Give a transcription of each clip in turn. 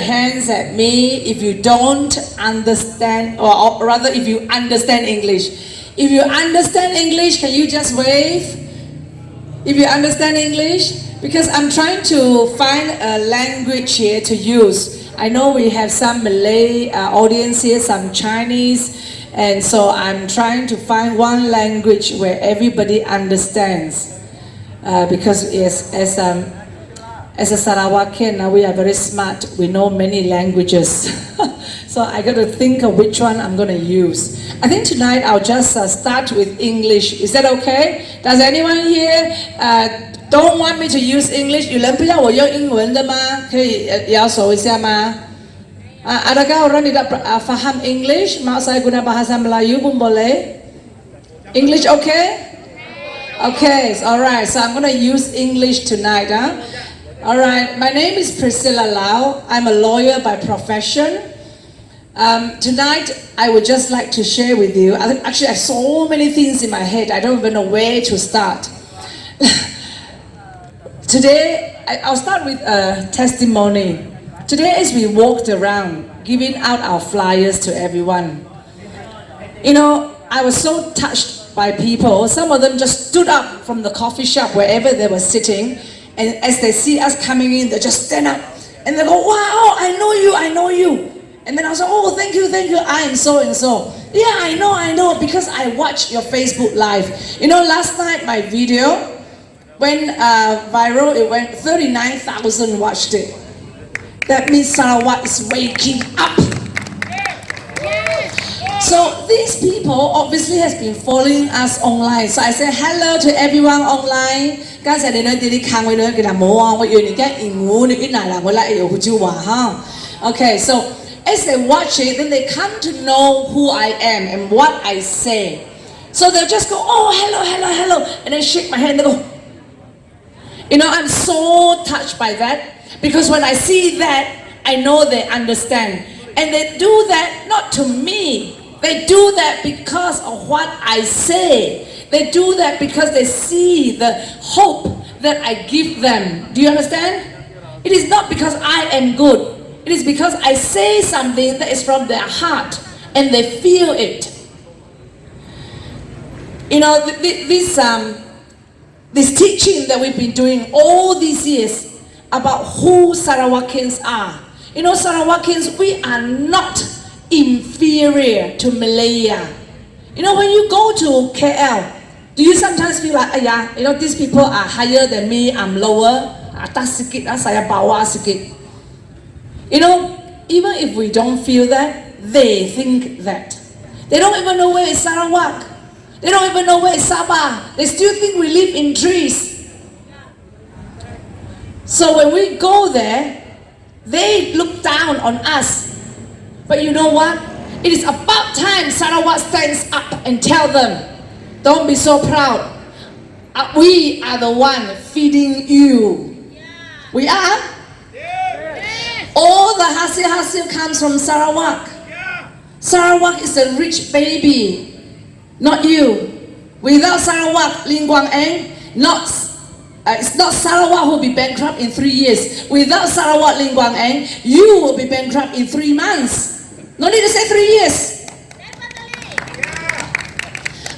hands at me if you don't understand, or rather if you understand English. If you understand English, can you just wave? If you understand English, because I'm trying to find a language here to use. I know we have some Malay audience here, some Chinese, and so I'm trying to find one language where everybody understands. Because as a Sarawakian, we are very smart. We know many languages. So I got to think of which one I'm going to use. I think tonight I'll just start with English. Is that okay? Does anyone here don't want me to use English? 有人不要我用英文的吗？可以摇手一下吗？Adakah orang tidak faham English? Mau saya guna bahasa Melayu pun boleh? English okay? Okay, alright. So I'm going to use English tonight. Alright, my name is Priscilla Lau. I'm a lawyer by profession. Tonight, I would just like to share with you. Actually, I have so many things in my head. I don't even know where to start. Today, I'll start with a testimony. Today, as we walked around, giving out our flyers to everyone, you know, I was so touched by people. Some of them just stood up from the coffee shop, wherever they were sitting, and as they see us coming in, they just stand up, and they go, wow, I know you. And then I was like, oh, thank you, I am so and so. Yeah, I know, because I watched your Facebook Live. You know, last night my video went viral. It went 39,000 watched it. That means Sarawak is waking up. So these people obviously has been following us online. So I say hello to everyone online. Okay, so as they watch it, then they come to know who I am and what I say. So they'll just go, oh, hello, and then shake my hand and go. You know, I'm so touched by that, because when I see that, I know they understand. And they do that not to me. They do that because of what I say. They do that because they see the hope that I give them. Do you understand? It is not because I am good. It is because I say something that is from their heart and they feel it. You know, this teaching that we've been doing all these years about who Sarawakians are. You know, Sarawakians, we are not inferior to Malaya. You know, when you go to KL, do you sometimes feel like, yeah, you know, these people are higher than me, I'm lower, atas sikit, saya bawah sikit. You know, even if we don't feel that, they think that. They don't even know where is Sarawak. They don't even know where is Sabah. They still think we live in trees. So when we go there, they look down on us. But you know what? It is about time Sarawak stands up and tell them, don't be so proud. We are the one feeding you. We are. All the hasil comes from Sarawak. Sarawak is a rich baby. Not you. Without Sarawak, Lim Guang Eng, it's not Sarawak who will be bankrupt in 3 years. Without Sarawak, Lim Guang Eng, you will be bankrupt in 3 months. No need to say 3 years.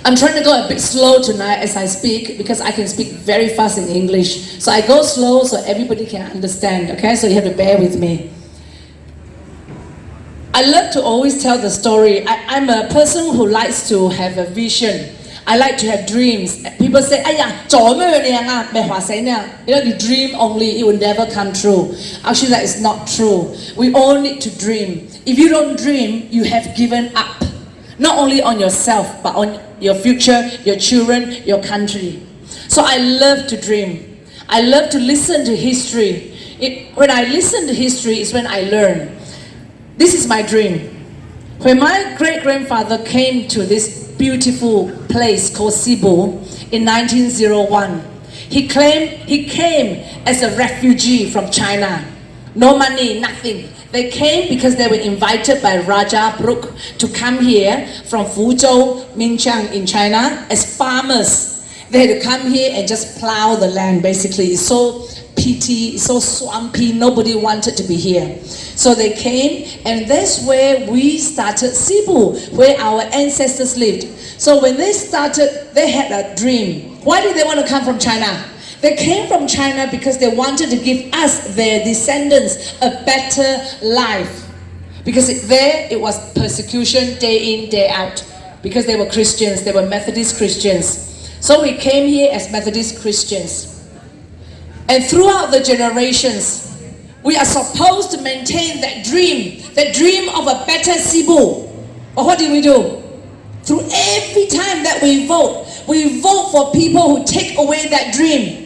I'm trying to go a bit slow tonight as I speak, because I can speak very fast in English. So I go slow so everybody can understand, okay? So you have to bear with me. I love to always tell the story. I'm a person who likes to have a vision. I like to have dreams. People say, you know, you dream only, it will never come true. Actually, that is not true. We all need to dream. If you don't dream, you have given up. Not only on yourself, but on your future, your children, your country. So I love to dream. I love to listen to history. When I listen to history is when I learn. This is my dream. When my great-grandfather came to this beautiful place called Cebu in 1901, he came as a refugee from China. No money, nothing. They came because they were invited by Raja Brook to come here from Fuzhou, Minchang in China as farmers. They had to come here and just plow the land, basically. It's so peaty, so swampy, nobody wanted to be here. So they came, and that's where we started Cebu, where our ancestors lived. So when they started, they had a dream. Why did they want to come from China? They came from China because they wanted to give us, their descendants, a better life. Because there it was persecution day in, day out. Because they were Christians, they were Methodist Christians. So we came here as Methodist Christians. And throughout the generations, we are supposed to maintain that dream of a better Cebu. But what did we do? Through every time that we vote for people who take away that dream.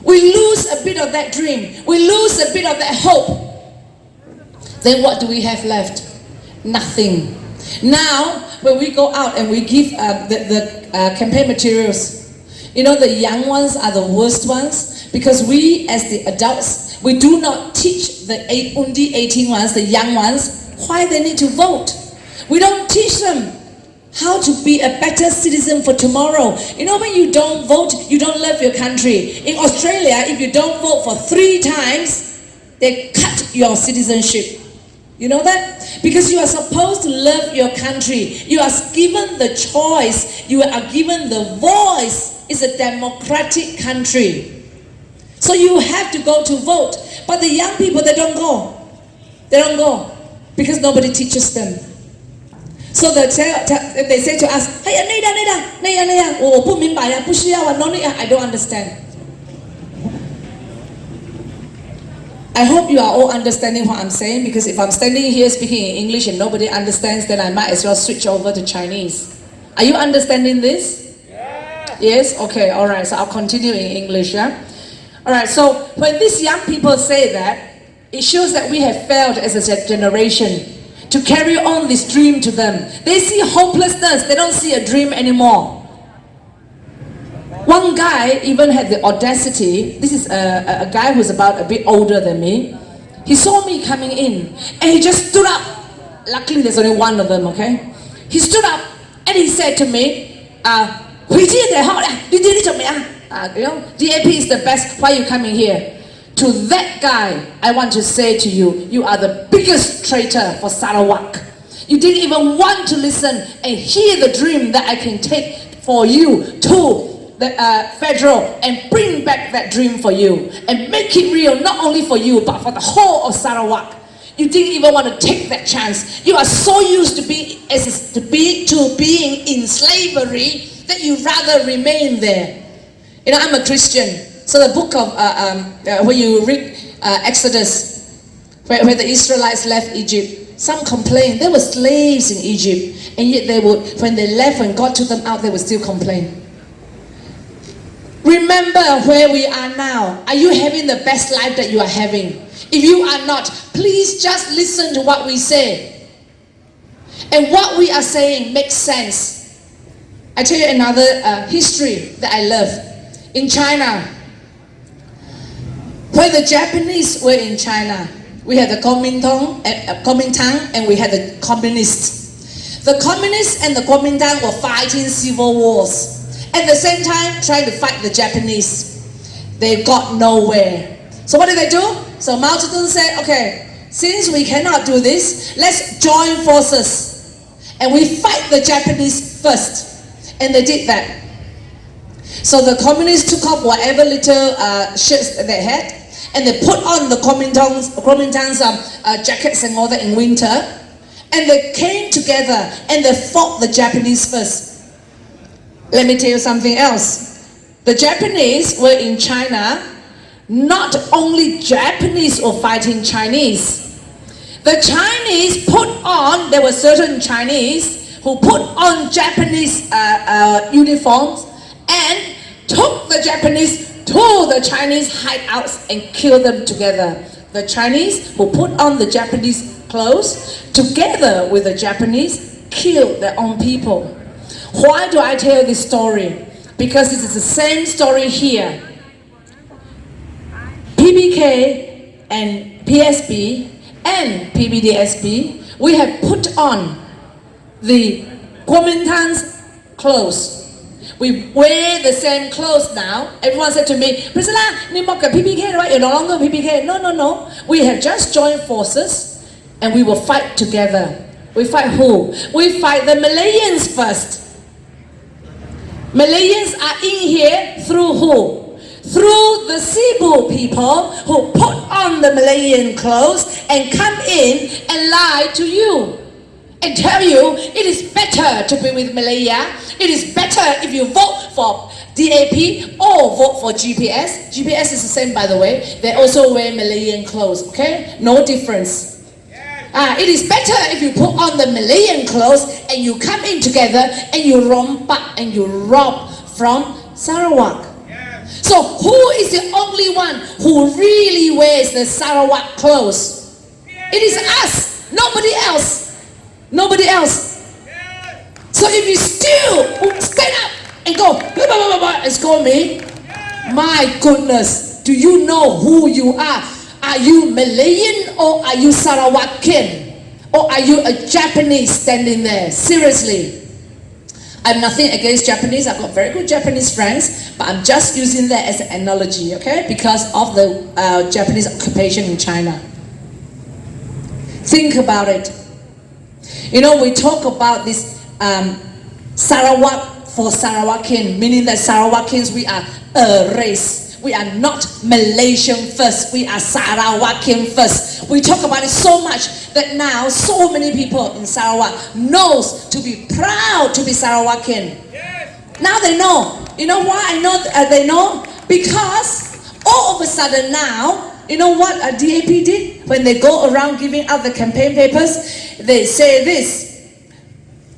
We lose a bit of that dream. We lose a bit of that hope. Then what do we have left? Nothing. Now, when we go out and we give the campaign materials, you know, the young ones are the worst ones, because we as the adults, we do not teach the 18 ones, the young ones, why they need to vote. We don't teach them how to be a better citizen for tomorrow. You know, when you don't vote, you don't love your country. In Australia, if you don't vote for 3 times, they cut your citizenship. You know that? Because you are supposed to love your country. You are given the choice. You are given the voice. It's a democratic country. So you have to go to vote. But the young people, they don't go. They don't go. Because nobody teaches them. So they say to us, hey, I don't understand. I hope you are all understanding what I'm saying, because if I'm standing here speaking in English and nobody understands, then I might as well switch over to Chinese. Are you understanding this? Yeah. Yes? Okay, alright, so I'll continue in English, yeah? Alright, so when these young people say that, it shows that we have failed as a generation to carry on this dream to them. They see hopelessness, they don't see a dream anymore. One guy even had the audacity, this is a guy who's about a bit older than me. He saw me coming in and he just stood up. Luckily there's only one of them, okay? He stood up and he said to me, DAP is the best, why are you coming here? To that guy, I want to say to you, you are the biggest traitor for Sarawak. You didn't even want to listen and hear the dream that I can take for you to the federal and bring back that dream for you and make it real, not only for you but for the whole of Sarawak. You didn't even want to take that chance. You are so used to being in slavery that you rather remain there. You know, I'm a Christian, so the book of when you read Exodus, where the Israelites left Egypt, some complain they were slaves in Egypt, and yet they would, when they left, when God took them out, they would still complain. Remember where we are now. Are you having the best life that you are having? If you are not, please just listen to what we say. And what we are saying makes sense. I tell you another history that I love. In China, when the Japanese were in China, we had the Kuomintang and we had the communists. The communists and the Kuomintang were fighting civil wars. At the same time, trying to fight the Japanese. They got nowhere. So what did they do? So Mao Zedong said, okay, since we cannot do this, let's join forces. And we fight the Japanese first. And they did that. So the communists took off whatever little shirts that they had, and they put on the Kuomintang's jackets and all that in winter. And they came together and they fought the Japanese first. Let me tell you something else. The Japanese were in China. Not only Japanese were fighting Chinese. The Chinese put on, there were certain Chinese who put on Japanese uniforms and took the Japanese to the Chinese hideouts and killed them together. The Chinese who put on the Japanese clothes together with the Japanese killed their own people. Why do I tell this story? Because it is the same story here. PBK and PSP and PBDSP, we have put on the Kuomintang's clothes. We wear the same clothes now. Everyone said to me, Priscilla, you mock a PPK, right? You're no longer PPK. No. We have just joined forces and we will fight together. We fight who? We fight the Malayans first. Malayans are in here through who? Through the Cebu people who put on the Malayan clothes and come in and lie to you and tell you it is better to be with Malaya. It is better if you vote for DAP or vote for GPS. GPS is the same, by the way. They also wear Malayan clothes, okay? No difference. It is better if you put on the Malayan clothes and you come in together and you rompak and you rob from Sarawak. So who is the only one who really wears the Sarawak clothes? It is us, nobody else. Nobody else. So if you still stand up and go blah, blah, blah, blah, and scold me, my goodness, do you know who you are? Are you Malayan or are you Sarawakian? Or are you a Japanese standing there? Seriously. I have nothing against Japanese. I've got very good Japanese friends, but I'm just using that as an analogy, okay? Because of the Japanese occupation in China. Think about it. You know, we talk about this Sarawak for Sarawakian, meaning that Sarawakians, we are a race. We are not Malaysian first. We are Sarawakian first. We talk about it so much that now so many people in Sarawak knows to be proud to be Sarawakian. Yes. Now they know. You know why I know they know? Because all of a sudden now, you know what a DAP did? When they go around giving out the campaign papers, they say this.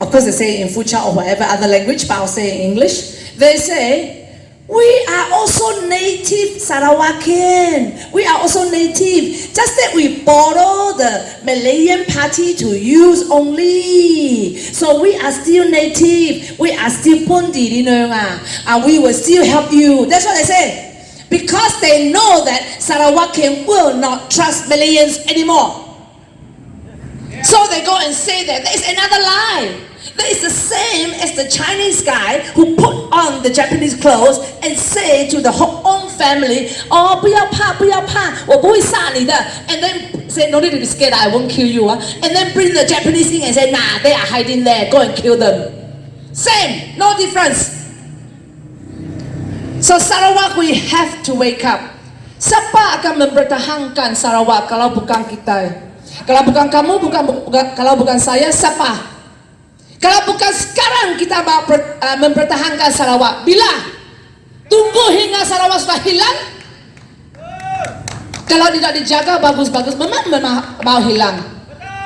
Of course they say it in Fucha or whatever other language, but I'll say in English. They say, we are also native Sarawakian. We are also native. Just that we borrow the Malayan Parti to use only. So we are still native. We are still Pundi, and we will still help you. That's what they say. Because they know that Sarawakian will not trust Malayans anymore. So they go and say that there is another lie. That is the same as the Chinese guy who put on the Japanese clothes and say to the own family, oh, 不要怕, 不要怕, 我不会杀你的. And then say, no need to be scared, I won't kill you. And then bring the Japanese in and say, nah, they are hiding there, go and kill them. Same, no difference. So Sarawak, we have to wake up. Siapa akan mempertahankan Sarawak kalau bukan kita? Kalau bukan kamu, kalau bukan saya, siapa? Kalau bukan sekarang kita mempertahankan Sarawak, bila? Tunggu hingga Sarawak sudah hilang? Kalau tidak dijaga bagus-bagus, memang mau hilang.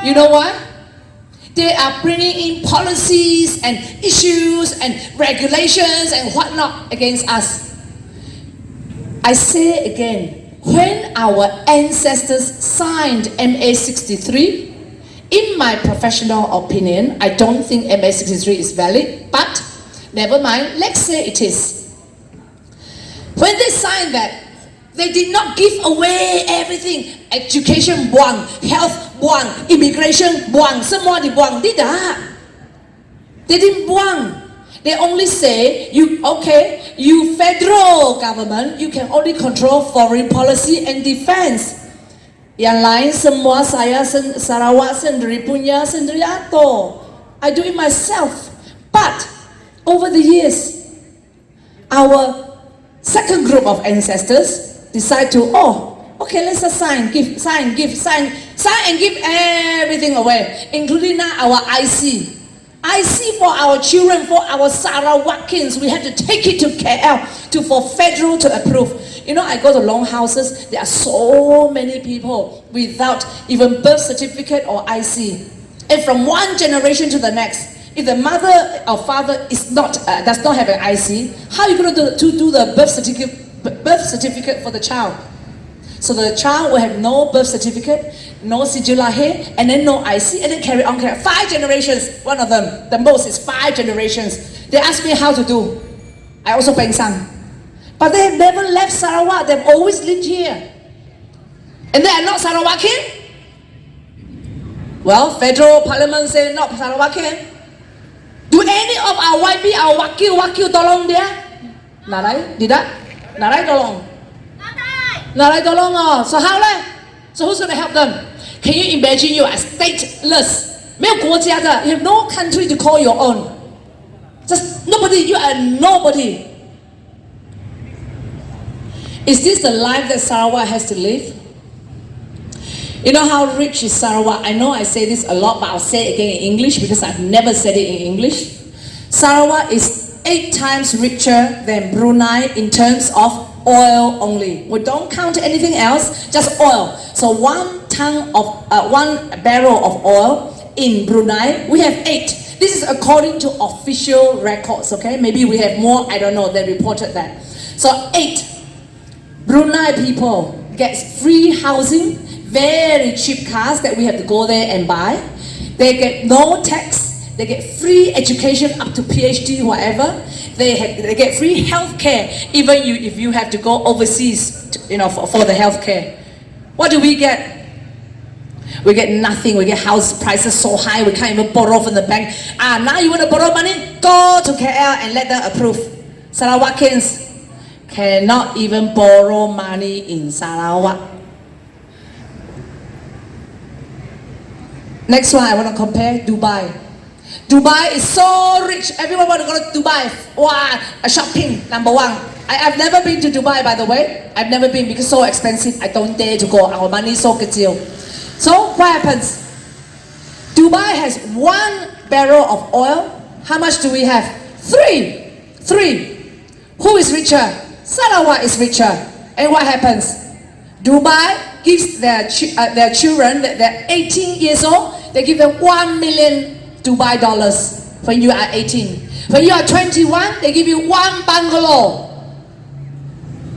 You know why? They are bringing in policies and issues and regulations and whatnot against us. I say again, when our ancestors signed MA 63, in my professional opinion, I don't think MA 63 is valid, but never mind, let's say it is. When they signed that, they did not give away everything. Education buang, health buang, immigration buang, semua dibuang. Tidak. They didn't buang. They only say, you federal government, you can only control foreign policy and defense. Yang lain semua saya Sarawak sendiri punya sendiri ato. I do it myself. But over the years, our second group of ancestors decide to, let's just sign and give everything away, including now our IC. IC for our children, for our Sarawakians, we had to take it to KL for federal to approve. You know, I go to long houses, there are so many people without even birth certificate or IC. And from one generation to the next, if the mother or father does not have an IC, how are you going to do the birth certificate for the child? So the child will have no birth certificate, no sijilahe, and then no IC, and then carry on. 5 generations, one of them, the most is 5 generations. They ask me how to do. I also pengsang. But they have never left Sarawak, they've always lived here. And they are not Sarawakian? Well, federal parliament say not Sarawakian. Do any of our YB, our wakil tolong dia? Narai, tidak? Narai tolong. Narai tolong. Oh. So how lah? So who's going to help them? Can you imagine you are stateless? 没有国家的, you have no country to call your own. Just nobody, you are nobody. Is this the life that Sarawak has to live? You know how rich is Sarawak? I know I say this a lot, but I'll say it again in English because I've never said it in English. Sarawak is 8 times richer than Brunei in terms of oil only. We don't count anything else, just oil. So 1 barrel of oil in Brunei, we have 8. This is according to official records, okay? Maybe we have more, I don't know, they reported that. So 8. Brunei people get free housing, very cheap cars that we have to go there and buy. They get no tax, they get free education up to PhD, whatever. They get free health care, even if you have to go overseas for the health care. What do we get? We get nothing. We get house prices so high we can't even borrow from the bank. Now you want to borrow money? Go to KL and let them approve. Sarawakians cannot even borrow money in Sarawak. Next one I want to compare Dubai. Dubai is so rich. Everyone want to go to Dubai. Wow, shopping, number 1. I've never been to Dubai, by the way. I've never been because it's so expensive. I don't dare to go. Our money is so kecil. So what happens? Dubai has 1 barrel of oil. How much do we have? 3. Who is richer? Sarawak is richer. And what happens? Dubai gives their children, they're 18 years old, they give them $1 million Dubai dollars when you are 18. When you are 21, they give you 1 bungalow.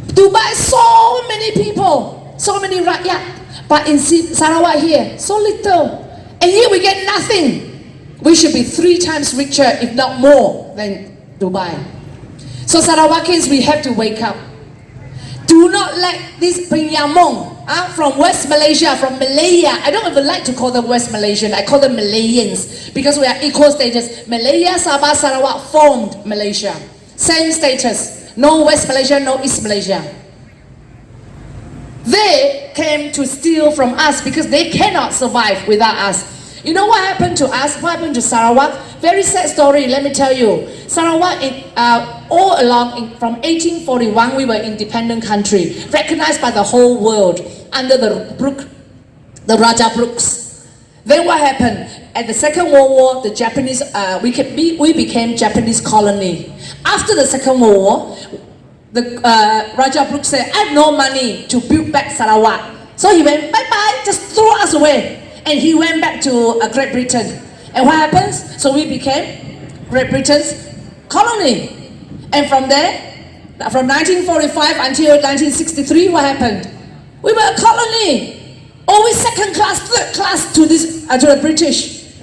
Dubai, so many people, so many rakyat. But in Sarawak here, so little. And here we get nothing. We should be 3 times richer, if not more, than Dubai. So Sarawakians, we have to wake up. Do not let this Penyamong from West Malaysia, from Malaya. I don't even like to call them West Malaysian. I call them Malayans because we are equal status. Malaya, Sabah, Sarawak formed Malaysia. Same status. No West Malaysia, no East Malaysia. They came to steal from us because they cannot survive without us. You know what happened to us? What happened to Sarawak? Very sad story, let me tell you. Sarawak, all along, from 1841, we were an independent country, recognized by the whole world under the Raja Brooks. Then what happened? At the Second World War, the Japanese, we became Japanese colony. After the Second World War, the Raja Brooks said, I have no money to build back Sarawak. So he went, bye-bye, just throw us away. And he went back to Great Britain. And what happens? So we became Great Britain's colony. And from there, from 1945 until 1963, what happened? We were a colony. Always second class, third class to the British.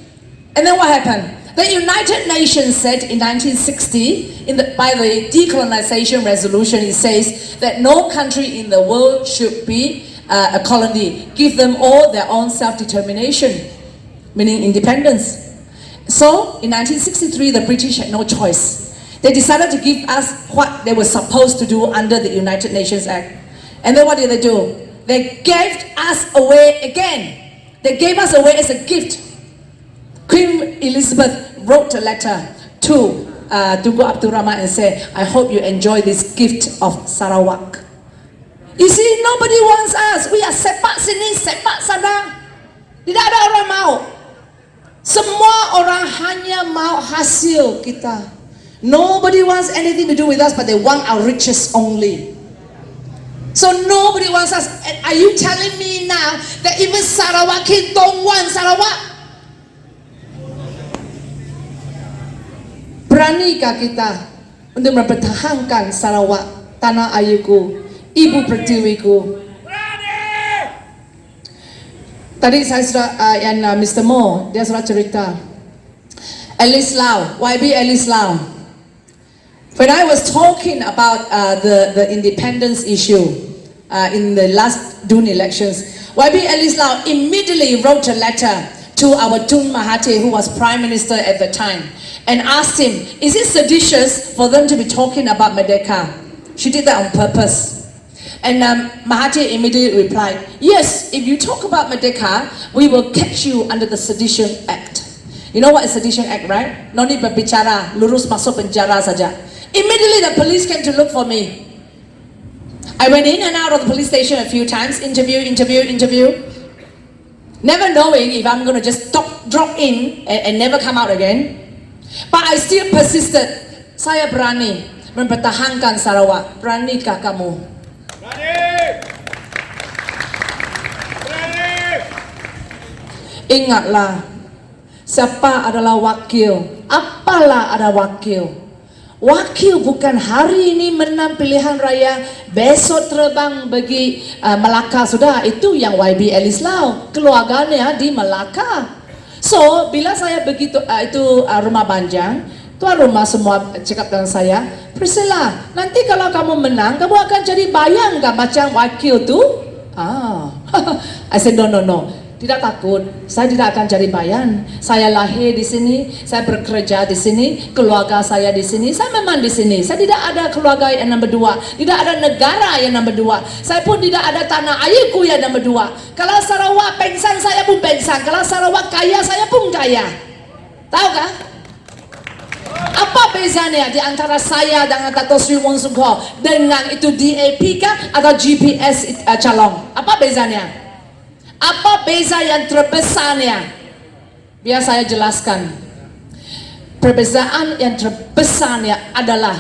And then what happened? The United Nations said in 1960, by the decolonization resolution, it says that no country in the world should be a colony. Give them all their own self-determination, meaning independence. So in 1963, the British had no choice. They decided to give us what they were supposed to do under the United Nations Act. And then what did they do? They gave us away again. They gave us away as a gift. Queen Elizabeth wrote a letter to Tunku Abdul Rahman and said, I hope you enjoy this gift of Sarawak. You see, nobody wants us. We are sepak sini, sepak sana. Tidak ada orang mau. Semua orang hanya mau hasil kita. Nobody wants anything to do with us, but they want our riches only. So nobody wants us. And are you telling me now that even Sarawakian don't want Sarawak? Beranikah kita untuk mempertahankan Sarawak, tanah airku, ibu pertiwiku? Tadi saya sudah Mr. Mo, dia sudah cerita. Alice Lau, YB Alice Lau. When I was talking about the independence issue in the last June elections, YB Alice Lau immediately wrote a letter to our Tun Mahathir, who was Prime Minister at the time. and asked him, is it seditious for them to be talking about Merdeka? She did that on purpose. And Mahathir immediately replied, yes, if you talk about Merdeka, we will catch you under the Sedition Act. You know what is Sedition Act, right? No need berbicara, lurus masuk penjara saja. Immediately the police came to look for me. I went in and out of the police station a few times, interview. Never knowing if I'm going to just drop in and never come out again. But I still persisted. Saya berani mempertahankan Sarawak. Beranikah kamu? Ingatlah, siapa adalah wakil? Apalah ada wakil? Wakil bukan hari ini menang pilihan raya, besok terbang bagi Melaka. Sudah, itu yang YB Alice Lau, keluarganya di Melaka. So, bila saya begitu rumah Banjang, tuan rumah semua cakap dengan saya, Priscilla, nanti kalau kamu menang, kamu akan jadi bayang kan macam wakil tu? I said no. Tidak takut, saya tidak akan jadi bayan. Saya lahir di sini, saya bekerja di sini, keluarga saya di sini, saya memang di sini. Saya tidak ada keluarga yang nombor 2, tidak ada negara yang nombor 2. Saya pun tidak ada tanah airku yang nombor 2. Kalau Sarawak pengsan, saya pun pengsan. Kalau Sarawak kaya, saya pun kaya. Tahukah? Apa bezanya di antara saya dengan Dato' Sri Wong Sung Khaw dengan itu DAP kah atau GPS calon? Apa bezanya? Apa beza yang terbesarnya? Biar saya jelaskan. Perbezaan yang terbesarnya adalah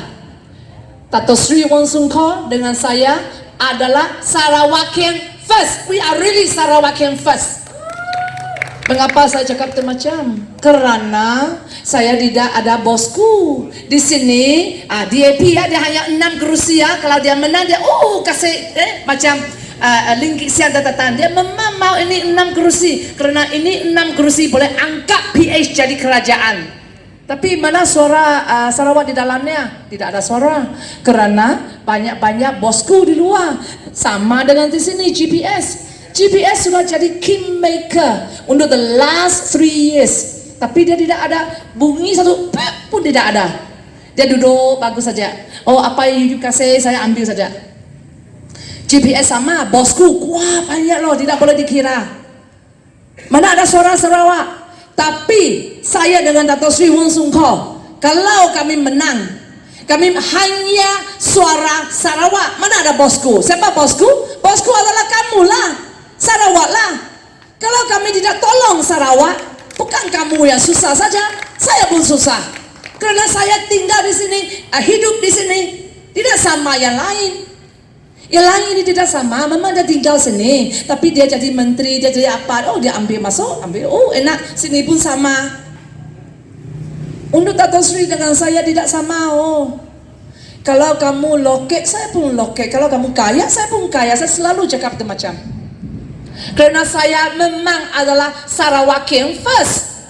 Dato' Sri Wong Sung Khaw dengan saya adalah Sarawakian First. We are really Sarawakian First. Mengapa saya cakap itu macam? Kerana saya tidak ada bosku. Di sini DAP dia hanya 6 kerusi ya. Kalau dia menang dia kasih macam linggit siang datang. Dia memang mau ini 6 kerusi. Kerana ini 6 kerusi boleh angkat PH jadi kerajaan. Tapi mana suara Sarawak di dalamnya? Tidak ada suara. Kerana banyak-banyak bosku di luar. Sama dengan di sini GPS sudah jadi kingmaker untuk the last 3 years. Tapi dia tidak ada bunyi satu pun tidak ada. Dia duduk bagus saja. Apa yang you kasih saya ambil saja. GPS sama, bosku, wah banyak loh, tidak boleh dikira. Mana ada suara Sarawak. Tapi saya dengan Dato' Sri Wong Sung Khaw, kalau kami menang, kami hanya suara Sarawak. Mana ada bosku? Siapa bosku? Bosku adalah kamu lah, Sarawak lah. Kalau kami tidak tolong Sarawak, bukan kamu yang susah saja, saya pun susah. Kerana saya tinggal di sini, hidup di sini, tidak sama yang lain. Yang lain ini tidak sama, memang dia tinggal sini, tapi dia jadi menteri, dia jadi apa? Dia ambil masuk, enak, sini pun sama. Untuk Dato' Sri dengan saya tidak sama. Kalau kamu loket, saya pun loket. Kalau kamu kaya, saya pun kaya. Saya selalu cakap itu macam. Kerana saya memang adalah Sarawakian First,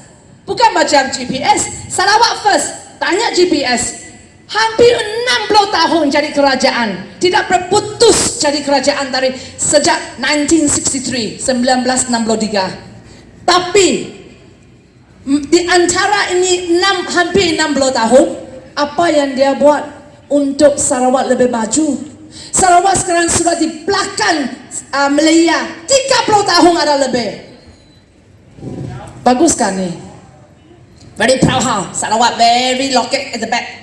bukan macam GPS. Sarawak First, tanya GPS. Hampir 60 tahun jadi kerajaan, tidak berputus jadi kerajaan dari sejak 1963. Tapi di antara ini hampir 60 tahun, apa yang dia buat untuk Sarawak lebih maju? Sarawak sekarang sudah di belakang Malaya 30 tahun ada lebih. Bagus kan ni? Very proud Sarawak very located at the back.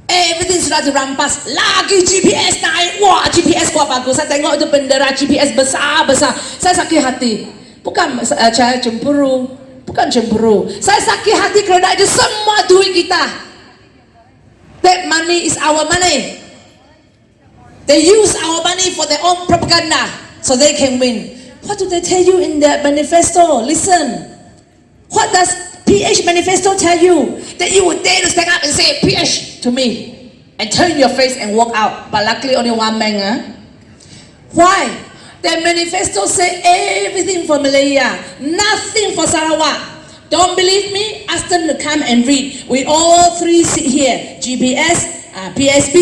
Everything sudah dirampas. Lagi GPS naik. Wah, GPS kuat bagus. Saya tengok itu bendera GPS besar-besar. Saya sakit hati. Bukan saya cemburu. Bukan cemburu. Saya sakit hati kerana itu semua duit kita. That money is our money. They use our money for their own propaganda so they can win. What do they tell you in the manifesto? Listen. What does PH manifesto tell you? That you would dare to stand up and say PH to me and turn your face and walk out. But luckily only one man. Why? The manifesto say everything for Malaya, nothing for Sarawak. Don't believe me? Ask them to come and read. We all three sit here. GPS, PSP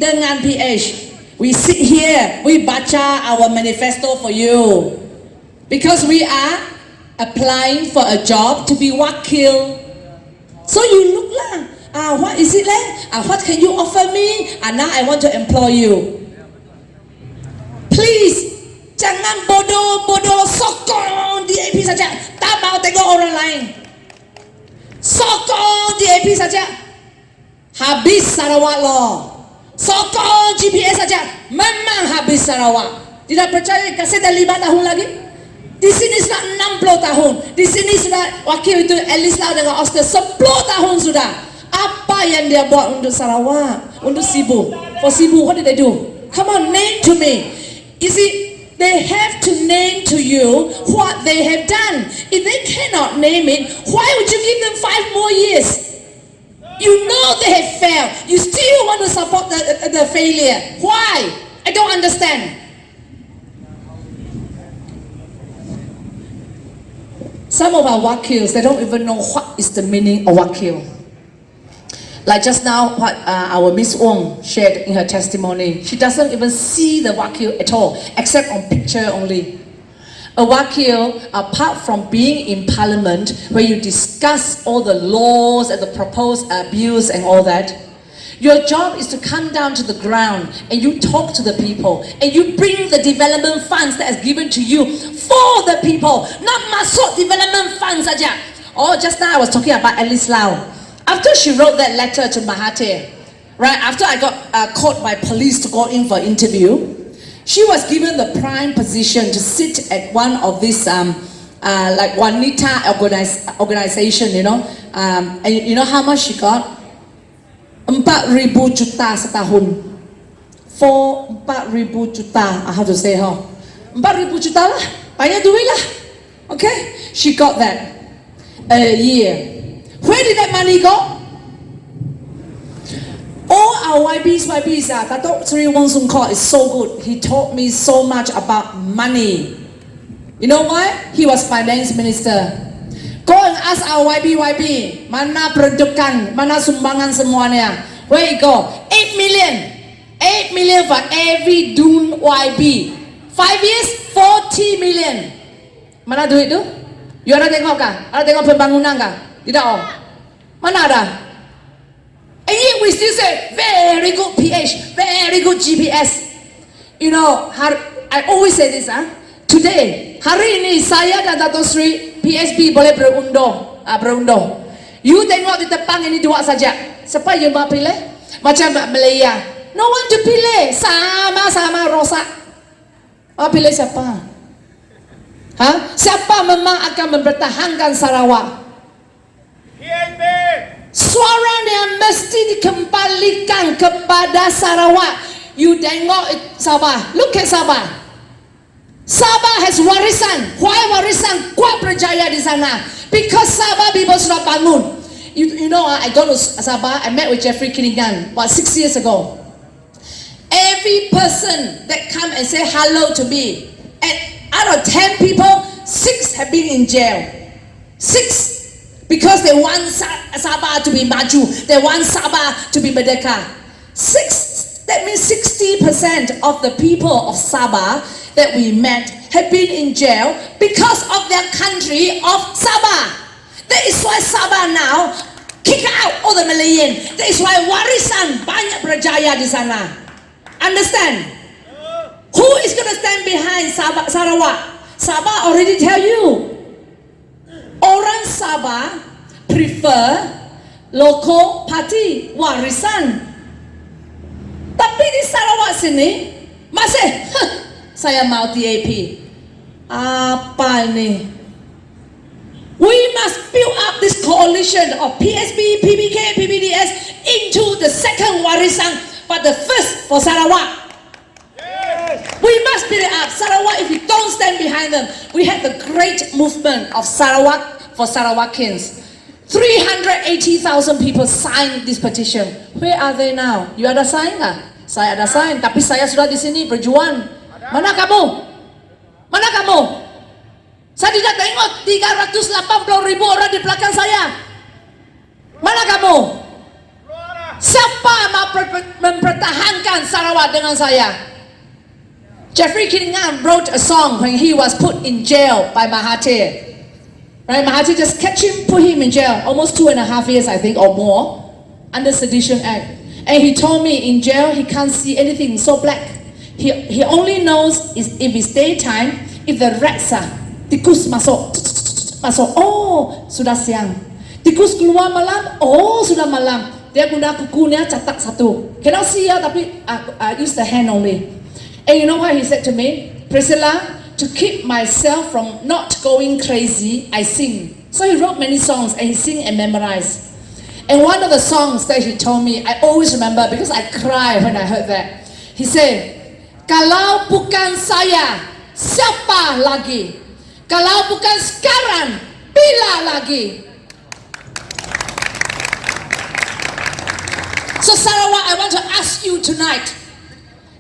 dengan PH. We sit here. We baca our manifesto for you. Because we are applying for a job to be wakil. So you look lah. What is it lah? What can you offer me? Now I want to employ you. Please, jangan bodoh sokong DAP saja. Tak mau tengok orang lain. Sokong DAP saja. Habis Sarawak loh. Sokong GPS saja. Memang habis Sarawak. Tidak percaya kasih dah 5 tahun lagi? Di sini sudah 60 tahun. Di sini sudah wakil itu Alice Lau dengan Oscar 10 tahun sudah. Apa yang dia buat untuk Sarawak? Untuk Sibu. For Sibu, what did they do? Come on, name to me. You see, they have to name to you what they have done. If they cannot name it, why would you give them 5 more years? You know they have failed. You still want to support the failure. Why? I don't understand. Some of our wakils, they don't even know what is the meaning of wakil. Like just now, what our Miss Wong shared in her testimony, she doesn't even see the wakil at all, except on picture only. A wakil, apart from being in parliament, where you discuss all the laws and the proposed bills and all that, your job is to come down to the ground and you talk to the people and you bring the development funds that is given to you for the people, not masuk development funds saja. Oh, just now I was talking about Alice Lau. After she wrote that letter to Mahathir, right after I got caught by police to go in for interview, she was given the prime position to sit at one of these like wanita organization, you know, and you know how much she got? 4,000 juta setahun. 4,000 juta. How to say huh? 4,000 juta lah. Banyak duit lah. Okay? She got that a year. Where did that money go? All our YBs, Dato' Sri Wong Sung Kor is so good. He taught me so much about money. You know why? He was finance minister. Go and ask our YB, mana peruntukan, mana sumbangan semuanya. Where it go? 8 million. 8 million for every Dun YB. 5 years, 40 million. Mana duit tu? You ada tengok kah? Ada tengok pembangunan kah? Tidak oh. Mana ada? And yet we still say, very good PH, very good GPS. You know, I always say this, today, hari ini saya dan Dato' Sri PSB boleh berunduh. You tengok di depan ini dua saja. Siapa yang mau pilih? Macam Malaya. No one to pilih. Sama-sama rosak. Mau pilih siapa? Siapa memang akan mempertahankan Sarawak? PSB. Suara yang mesti dikembalikan kepada Sarawak. You tengok Sabah. Look at Sabah. Sabah has warisan. Why warisan? Kuat berjaya di sana. Because Sabah people sudah bangun. You know, I go to Sabah. I met with Jeffrey Kinigan about 6 years ago. Every person that come and say hello to me, and out of 10 people, 6 have been in jail. 6, because they want Sabah to be maju. They want Sabah to be merdeka. 6. That means 60% of the people of Sabah that we met have been in jail because of their country of Sabah. That is why Sabah now kick out all the Malayan. That is why warisan banyak berjaya di sana. Understand? Who is going to stand behind Sarawak? Sabah already tell you. Orang Sabah prefer local party, warisan. Tapi di Sarawak sini masih saya mau DAP. Apa ini? We must build up this coalition of PSB, PBK, PBDS into the second warisan, but the first for Sarawak. Yes. We must build it up. Sarawak, if we don't stand behind them, we had the great movement of Sarawak for Sarawakians. 380,000 people signed this petition. Where are they now? You ada sign nggak? Saya ada sign, tapi saya sudah di sini berjuang. Mana kamu? Mana kamu? Saya tidak tengok 380,000 orang di belakang saya. Mana kamu? Siapa mau mempertahankan Sarawak dengan saya? Jeffrey Kinigan wrote a song when he was put in jail by Mahathir. Right? Mahathir just catch him, put him in jail, almost 2.5 years, I think, or more, under Sedition Act. And he told me in jail he can't see anything so black. He only knows is if it's daytime, if the rats are, tikus masuk, oh sudah siang. Tikus keluar malam, oh sudah malam. Dia guna kukunya catak satu. Cannot see ya, tapi I use the hand only. And you know what he said to me? Priscilla, to keep myself from not going crazy, I sing. So he wrote many songs and he sing and memorize. And one of the songs that he told me, I always remember because I cried when I heard that. He said, kalau bukan saya, siapa lagi? Kalau bukan sekarang, bila lagi? So Sarawak, I want to ask you tonight,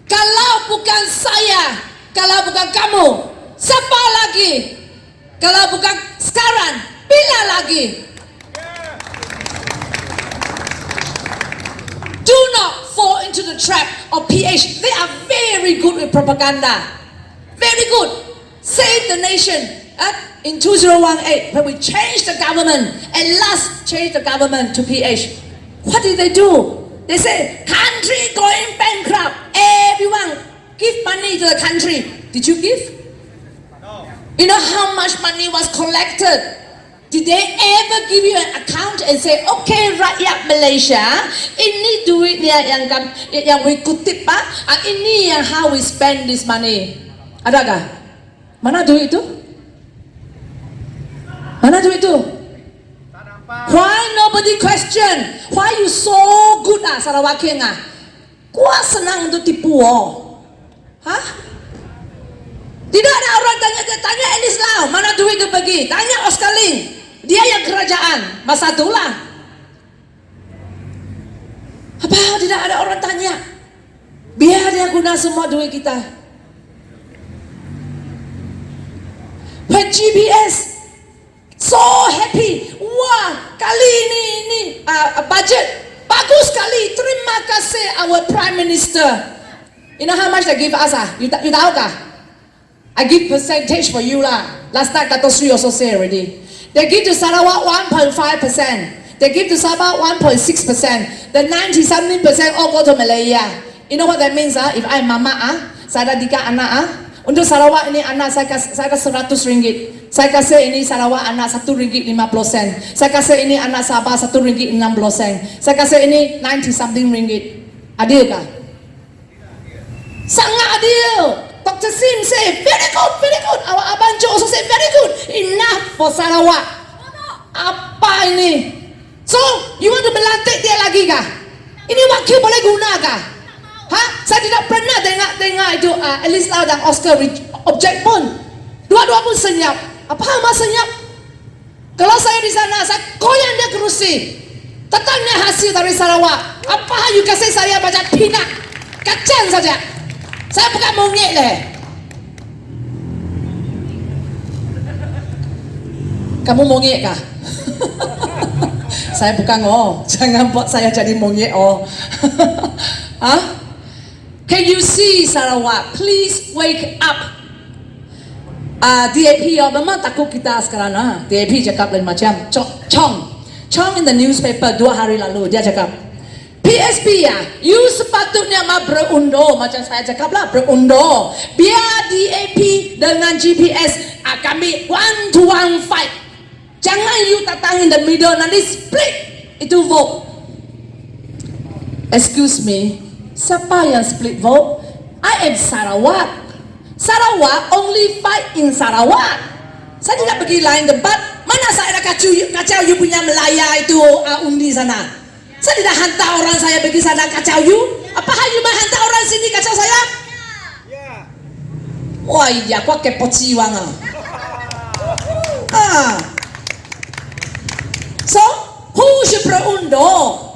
kalau bukan saya, kalau bukan kamu, siapa lagi? Kalau bukan sekarang, bila lagi? Do not fall into the trap of PH. They are very good with propaganda. Very good. Save the nation. In 2018, when we changed the government, and last changed the government to PH, what did they do? They say, country going bankrupt. Everyone give money to the country. Did you give? No. You know how much money was collected? Did they ever give you an account and say, okay, rakyat Malaysia, ini duitnya yang we kutip pak, ini yang how we spend this money. Adakah? Mana duit itu? Mana duit itu? Why nobody question? Why you so good Sarawakian Kuat senang untuk tipu Hah? Tidak ada orang tanya Elis Lau, mana duit itu pergi? Tanya Oscar Ling. Dia yang kerajaan, Bersatu lah. Apa tidak ada orang tanya? Biar dia guna semua duit kita. When GPS so happy, wah kali ini budget bagus sekali. Terima kasih our Prime Minister. You know how much they give us You tahu kah? I give percentage for you lah. Last night Dato Sri also say already. They give to Sarawak 1.5%. They give to Sabah 1.6%. The 90-something% all go to Malaya. You know what that means? If I'm mama, saya ada 3 anak. Untuk Sarawak ini anak saya $100. Saya kasih ini Sarawak anak RM1.50. Saya kasih ini anak Sabah RM1.60. Saya kasih ini 90-something ringgit. Adil kah? Sangat adil. Dr. Sim say, very good, very good. Our Abang Jo also say, very good. Enough for Sarawak. Apa ini? So, you want to melantik dia lagi kah? Ini wakil boleh guna kah? Saya tidak pernah dengar itu Elis Lau dan Oscar object pun. Dua-dua pun senyap. Apa mas senyap? Kalau saya di sana, saya goyang dia kerusi. Tanya hasil dari Sarawak. Apa you kasih saya baca pinak? Kacang saja. Saya bukan monyet leh. Kamu monyet kah? Saya bukan Jangan buat saya jadi monyet Can you see Sarawak? Please wake up. DAP memang takut kita sekarang DAP cakap lain macam. Chong in the newspaper 2 hari lalu dia cakap, PSP you sepatutnya berundur macam saya cakap lah, berundur. Biar DAP dengan GPS kami 1-to-1 fight. Jangan you datang in the middle nanti split itu vote. Excuse me, siapa yang split vote? I am Sarawak. Sarawak only fight in Sarawak. Saya tidak pergi lain tempat. Mana saya dah kacau you punya Melaya itu undi sana. Saya tidak hantar orang saya pergi sana kacau you. Apa you mau hantar orang sini kacau saya? Wah iya, kau kepo ciwang So, who should berundur?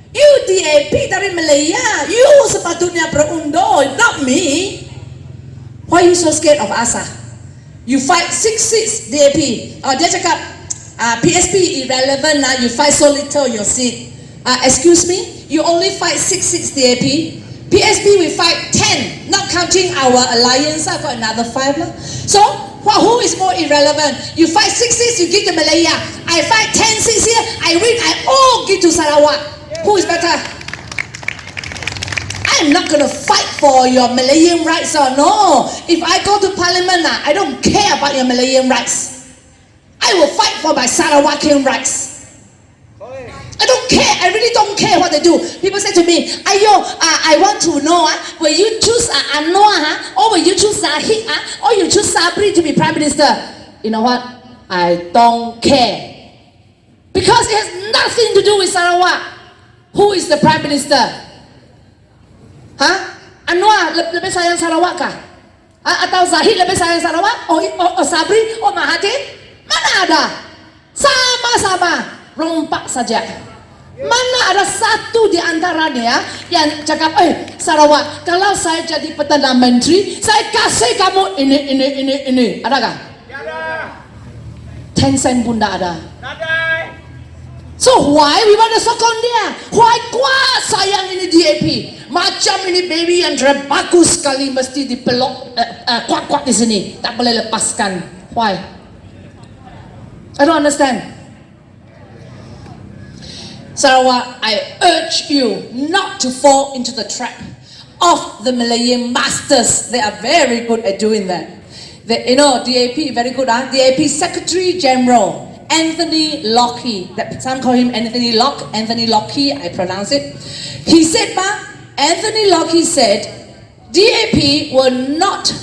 You DAP dari Malaya. You sepatutnya berundur, not me. Why you so scared of us? You fight 6 seats DAP. Dia cakap PSP irrelevant you fight so little your seat. Excuse me, you only fight 6 seats DAP. PSP we fight 10, not counting our alliance. I got another 5 lah. So Well, who is more irrelevant? You fight 6 seats, you give to Malaya. I fight 10 seats here, I win, I all give to Sarawak. Who is better? I'm not going to fight for your Malayan rights or no. If I go to parliament, I don't care about your Malayan rights. I will fight for my Sarawakian rights. I don't care. I really don't care what they do. People say to me, I want to know, will you choose Anwar, or will you choose Zahid, or you choose Sabri to be Prime Minister? You know what? I don't care. Because it has nothing to do with Sarawak. Who is the Prime Minister? Anwar lebih sayang Sarawak kah? Atau Zahid lebih sayang Sarawak? Or Sabri? Or Mahathir? Mana ada? Sama-sama. Rompak saja. Mana ada satu di antaranya yang cakap, Sarawak, kalau saya jadi Perdana Menteri, saya kasih kamu ini. Adakah? Tiada. 10 sen pun tak ada. Nadai. So why we want to sokong dia? Why kuat sayang ini DAP? Macam ini baby yang bagus sekali mesti dipeluk kuat-kuat di sini. Tak boleh lepaskan. Why? I don't understand. Sarawak, I urge you not to fall into the trap of the Malayan masters. They are very good at doing that. DAP, very good, DAP Secretary General Anthony Lockie, some call him Anthony Lockie, I pronounce it. He said, Anthony Lockie said, DAP will not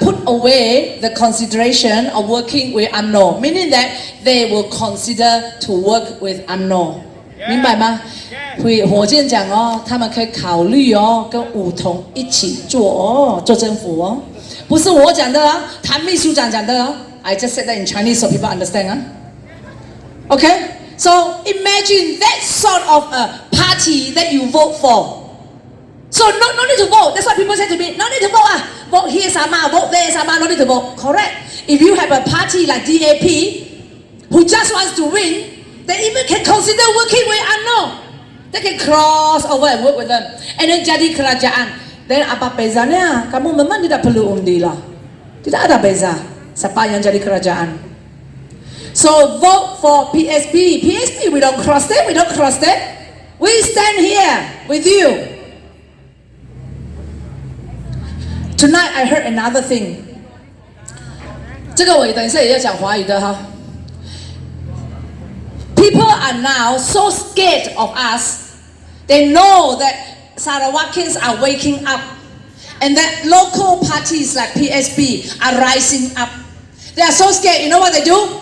put away the consideration of working with UMNO, meaning that they will consider to work with UMNO. 明白吗？火箭讲他们可以考虑跟武统一起做政府不是我讲的谭秘书长讲的I just said that in Chinese so people understand Okay, so imagine that sort of a party that you vote for. So no need to vote. That's why people say to me, no need to vote vote here sama, vote there sama, no need to vote. Correct. If you have a party like DAP who just wants to win, they even can consider working with UMNO. They can cross over and work with them. And then jadi kerajaan. Then apa bezanya? Kamu memang tidak perlu undi lah. Tidak ada beza. Siapa yang jadi kerajaan? So vote for PSP. PSP, we don't cross that. We don't cross that. We stand here with you. Tonight I heard another thing. 这个我等一下也要讲华语的哈。People are now so scared of us. They know that Sarawakians are waking up and that local parties like PSP are rising up. They are so scared. You know what they do?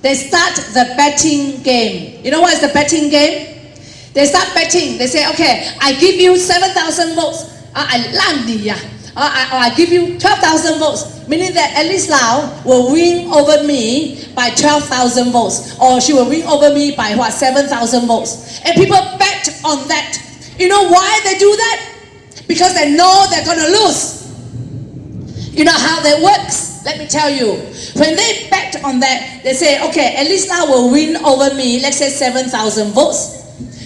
They start the betting game. You know what is the betting game? They start betting. They say, okay, I give you 7,000 votes. I give you 12,000 votes, meaning that Alice Lau will win over me by 12,000 votes, or she will win over me by 7,000 votes. And people bet on that. You know why they do that? Because they know they're going to lose. You know how that works? Let me tell you. When they bet on that, they say, okay, Alice Lau will win over me, let's say 7,000 votes.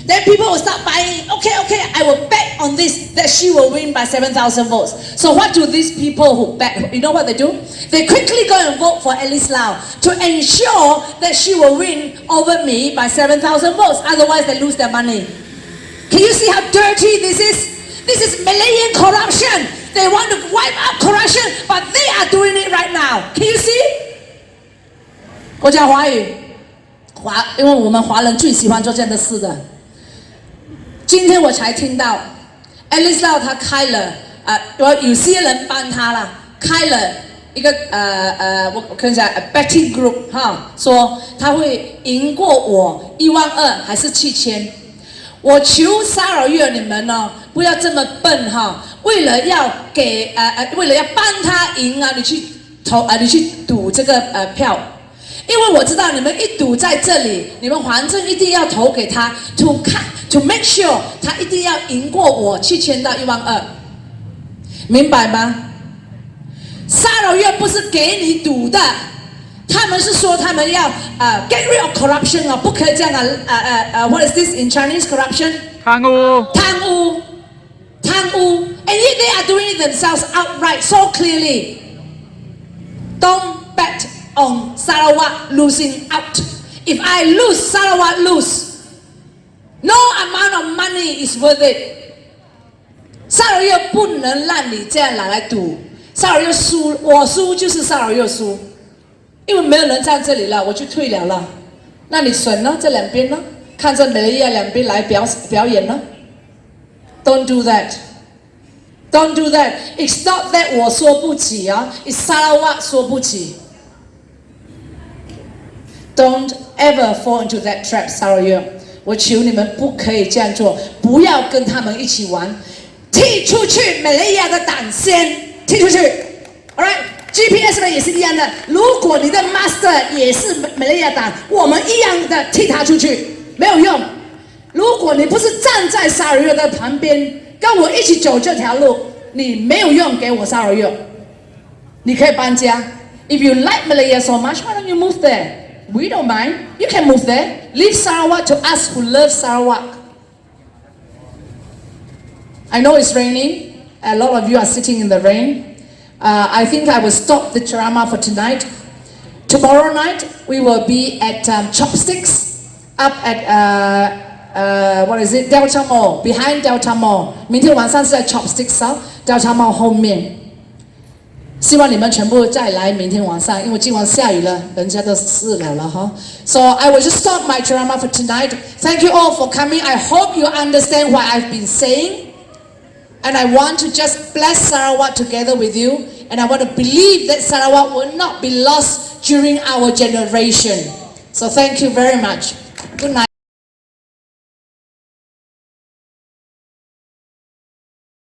Then people will start buying, okay, I will bet on this, that she will win by 7,000 votes. So what do these people who bet, you know what they do? They quickly go and vote for Alice Lau to ensure that she will win over me by 7,000 votes. Otherwise they lose their money. Can you see how dirty this is? This is Malayan corruption. They want to wipe out corruption, but they are doing it right now. Can you see? 我讲华语，因为我们华人最喜欢做这样的事的。今天我才听到 Alice Lau 他开了有些人帮他啦，开了一个我看一下 betting group 说他会赢过我12000还是7000。我求骚扰月你们不要这么笨为了要帮他赢你去赌这个票。因为我知道你们一赌在这里，你们反正一定要投给他 to make sure 他一定要赢过我7000到12000，明白吗？沙老院不是给你赌的，他们是说他们要get rid of corruption不可以这样what is this in Chinese corruption？ 贪污 ，and yet they are doing it themselves outright so clearly. Don't bet on Sarawak losing out. If I lose, Sarawak lose. No amount of money is worth it. 萨尔约不能让你这样拿来赌。萨尔约输，我输就是萨尔约输，因为没有人在这里了，我就退了了。那你选呢？这两边呢？看着美利亚两边来表演呢 ？Don't do that. Don't do that. It's not that 我说不起啊 ，It's Sarawak 说不起。Don't ever fall into that trap, 萨尔约。我求你们不可以这样做，不要跟他们一起玩。踢出去美利亚的党先踢出去 ，Alright， GPS 也是一样的。如果你的 master 也是美利亚党，我们一样的踢他出去，没有用。如果你不是站在萨尔约的旁边，跟我一起走这条路，你没有用给我萨尔约。你可以搬家。If you like Malaya so much, why don't you move there? We don't mind. You can move there. Leave Sarawak to us who love Sarawak. I know it's raining. A lot of you are sitting in the rain. I think I will stop the ceramah for tonight. Tomorrow night we will be at Chopsticks up at what is it? Delta Mall, behind Delta Mall. 明天晚上是在 Chopsticks 啊 Delta Mall 后面。希望你们全部再来明天晚上，因为今晚下雨了，人家都死了了哈。So I will just stop my ceramah for tonight. Thank you all for coming. I hope you understand what I've been saying. And I want to just bless Sarawak together with you. And I want to believe that Sarawak will not be lost during our generation. So thank you very much. Good night.